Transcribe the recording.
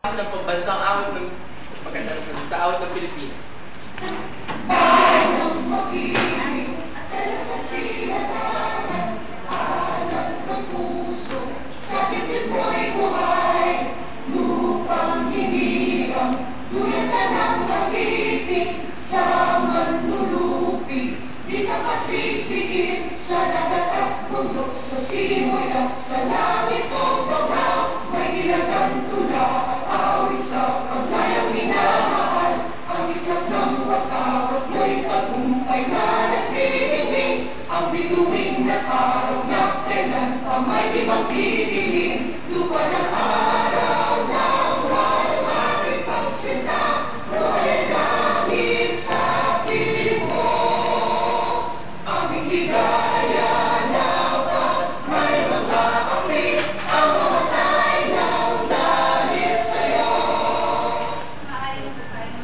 ng pambansang awit ng maganda ng sa awit ng Pilipinas. Bayang mag-ibig at alas na sinataman, alat ng puso, sa bibig mo'y buhay. Lupang hinirang, duyan ka ng mag-ibig, sa manlulupi, di ka pasisiin, sa dagat at bundok, sa simoy at sa langit mong babaw, may ginagantula, awit sa paglayang minamahal, ang islap ng watawat mo'y tagumpay na nagtitibig, ang bituing na araw na kailan pa may di magdidilim, lupa ng araw ng walwali pagsinta, mo'y langit sa piling mo, aming higaya na pag may mga api, ang mamatay ng dahil sa'yo. Maaari na po tayo.